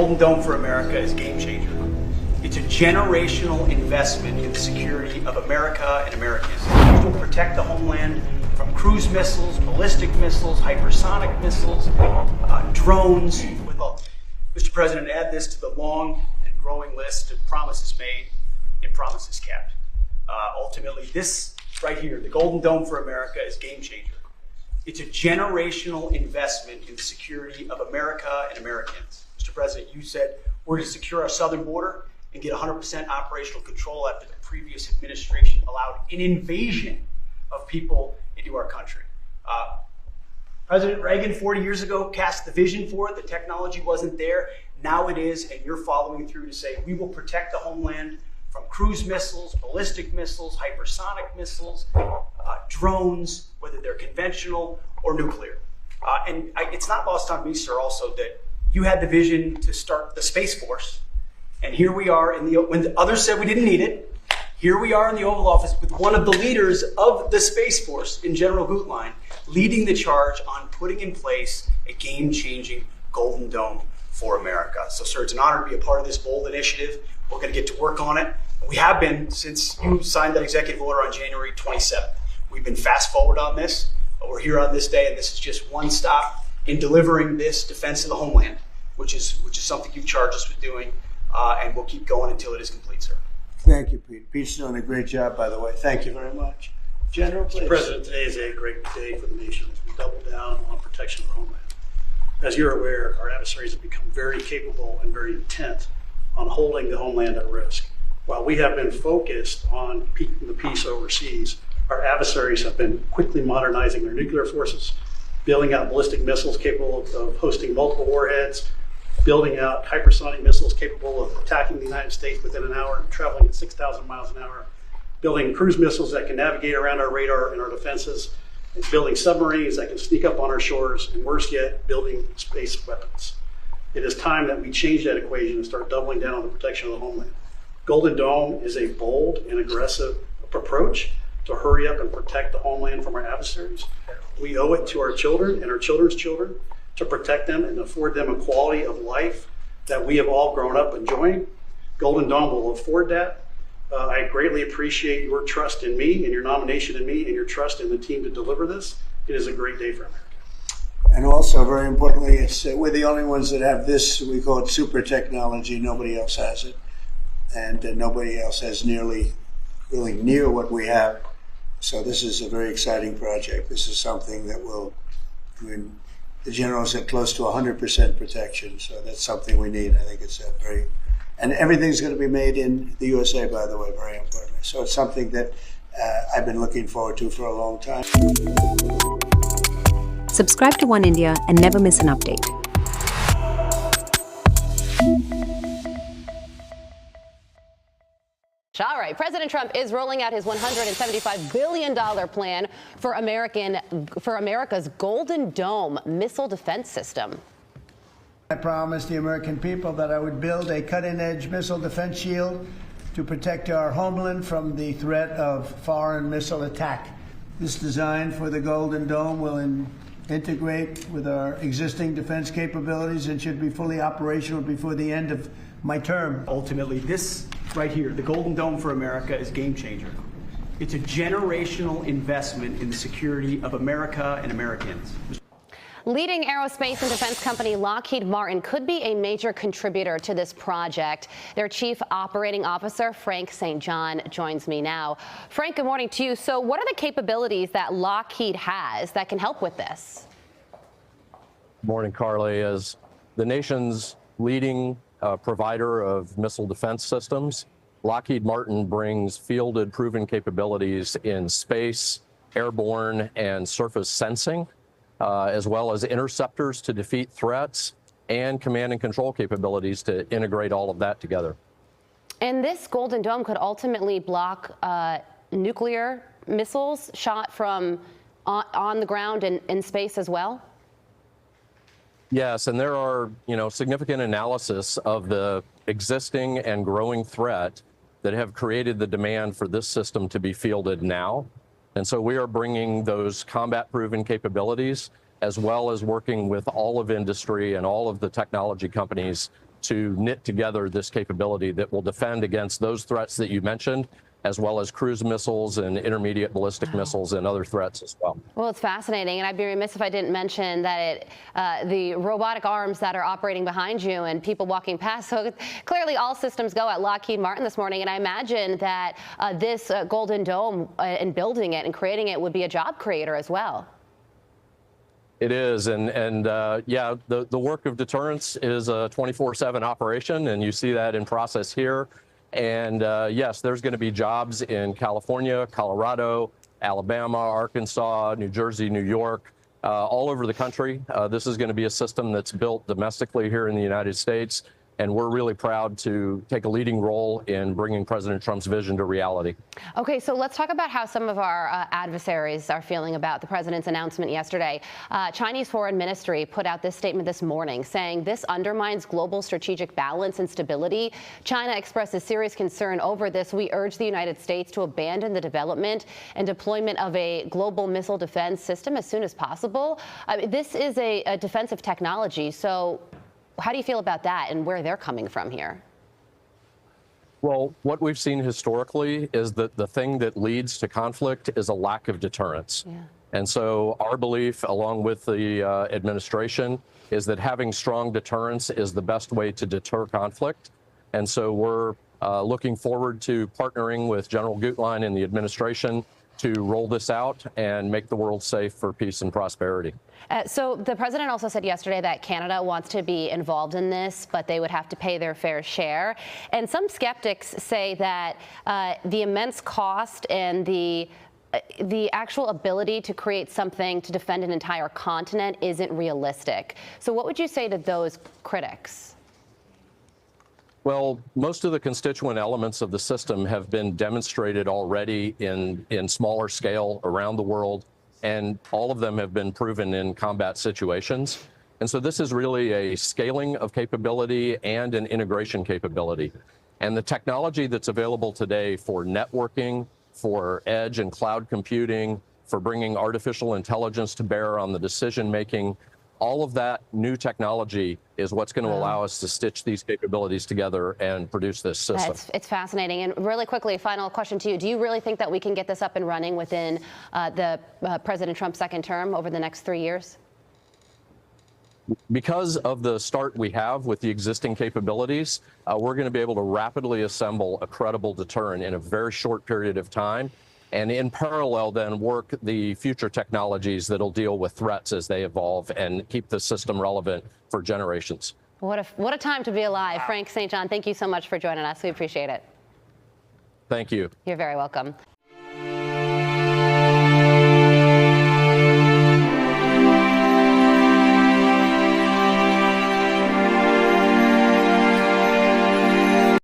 Golden Dome for America is a game changer. It's a generational investment in the security of America and Americans. It will protect the homeland from cruise missiles, ballistic missiles, hypersonic missiles, drones. Mr. President, add this to the long and growing list of promises made and promises kept. Ultimately, this right here, the Golden Dome for America, is a game changer. It's a generational investment in the security of America and Americans. Mr. President, you said we're going to secure our southern border and get 100% operational control after the previous administration allowed an invasion of people into our country. President Reagan 40 years ago cast the vision for it. The technology wasn't there. Now it is, and you're following through to say we will protect the homeland from cruise missiles, ballistic missiles, hypersonic missiles, drones, whether they're conventional or nuclear. It's not lost on me, sir, also that you had the vision to start the Space Force. And here we are, when the others said we didn't need it, here we are in the Oval Office with one of the leaders of the Space Force, in General Gutlein, leading the charge on putting in place a game-changing Golden Dome for America. So, sir, it's an honor to be a part of this bold initiative. We're going to get to work on it. We have been since you signed that executive order on January 27th. We've been fast forward on this, but we're here on this day, and this is just one stop in delivering this defense of the homeland, which is something you've charged us with doing, and we'll keep going until it is complete, sir. Thank you, Pete. Pete's doing a great job, by the way. Thank you very much. General, please. Mr. President, today is a great day for the nation as we double down on protection of the homeland. As you're aware, our adversaries have become very capable and very intent on holding the homeland at risk. While we have been focused on keeping the peace overseas, our adversaries have been quickly modernizing their nuclear forces, building out ballistic missiles capable of hosting multiple warheads, building out hypersonic missiles capable of attacking the United States within an hour and traveling at 6,000 miles an hour, building cruise missiles that can navigate around our radar and our defenses, and building submarines that can sneak up on our shores, and worse yet, building space weapons. It is time that we change that equation and start doubling down on the protection of the homeland. Golden Dome is a bold and aggressive approach to hurry up and protect the homeland from our adversaries. We owe it to our children and our children's children to protect them and afford them a quality of life that we have all grown up enjoying. Golden Dome will afford that. I greatly appreciate your trust in me and your nomination in me and your trust in the team to deliver this. It is a great day for America. And also, very importantly, we're the only ones that have this, we call it super technology. Nobody else has it. And nobody else has really near what we have. So this is a very exciting project. This is something that will, the general said close to 100% protection. So that's something we need. I think it's and everything's going to be made in the USA, by the way, very importantly. So it's something that I've been looking forward to for a long time. Subscribe to One India and never miss an update. All right, President Trump is rolling out his $175 billion plan for America's Golden Dome missile defense system. I promised the American people that I would build a cutting-edge missile defense shield to protect our homeland from the threat of foreign missile attack. This design for the Golden Dome will integrate with our existing defense capabilities and should be fully operational before the end of my term. Ultimately, this right here, the Golden Dome for America, is a game changer. It's a generational investment in the security of America and Americans. Leading aerospace and defense company Lockheed Martin could be a major contributor to this project. Their chief operating officer, Frank St. John, joins me now. Frank, good morning to you. So what are the capabilities that Lockheed has that can help with this? Good morning, Carly. As the nation's leading provider of missile defense systems, Lockheed Martin brings fielded, proven capabilities in space, airborne, and surface sensing, as well as interceptors to defeat threats and command and control capabilities to integrate all of that together. And this Golden Dome could ultimately block nuclear missiles shot from on the ground and in space as well? Yes, and there are, significant analysis of the existing and growing threat that have created the demand for this system to be fielded now. And so we are bringing those combat-proven capabilities, as well as working with all of industry and all of the technology companies to knit together this capability that will defend against those threats that you mentioned, as well as cruise missiles and intermediate ballistic missiles and other threats as well. Well, it's fascinating, and I'd be remiss if I didn't mention that the robotic arms that are operating behind you and people walking past. So clearly all systems go at Lockheed Martin this morning, and I imagine that this Golden Dome and building it and creating it would be a job creator as well. It is, and yeah, the work of deterrence is a 24/7 operation, and you see that in process here. And yes, there's going to be jobs in California, Colorado, Alabama, Arkansas, New Jersey, New York, all over the country. This is going to be a system that's built domestically here in the United States, and we're really proud to take a leading role in bringing President Trump's vision to reality. Okay, so let's talk about how some of our adversaries are feeling about the president's announcement yesterday. Chinese Foreign Ministry put out this statement this morning saying this undermines global strategic balance and stability. China expresses serious concern over this. We urge the United States to abandon the development and deployment of a global missile defense system as soon as possible. This is a defensive technology, so how do you feel about that and where they're coming from here? Well, what we've seen historically is that the thing that leads to conflict is a lack of deterrence. Yeah. And so our belief, along with the administration, is that having strong deterrence is the best way to deter conflict. And so we're looking forward to partnering with General Gutlein and the administration to roll this out and make the world safe for peace and prosperity. So the president also said yesterday that Canada wants to be involved in this, but they would have to pay their fair share. And some skeptics say that the immense cost and the actual ability to create something to defend an entire continent isn't realistic. So what would you say to those critics? Well, most of the constituent elements of the system have been demonstrated already in smaller scale around the world, and all of them have been proven in combat situations. And so this is really a scaling of capability and an integration capability. And the technology that's available today for networking, for edge and cloud computing, for bringing artificial intelligence to bear on the decision making, all of that new technology is what's going to allow us to stitch these capabilities together and produce this system. It's fascinating. And really quickly, final question to you. Do you really think that we can get this up and running within President Trump's second term over the next 3 years? Because of the start we have with the existing capabilities, we're going to be able to rapidly assemble a credible deterrent in a very short period of time. And in parallel, then work the future technologies that'll deal with threats as they evolve and keep the system relevant for generations. What a time to be alive. Frank St. John, thank you so much for joining us. We appreciate it. Thank you. You're very welcome.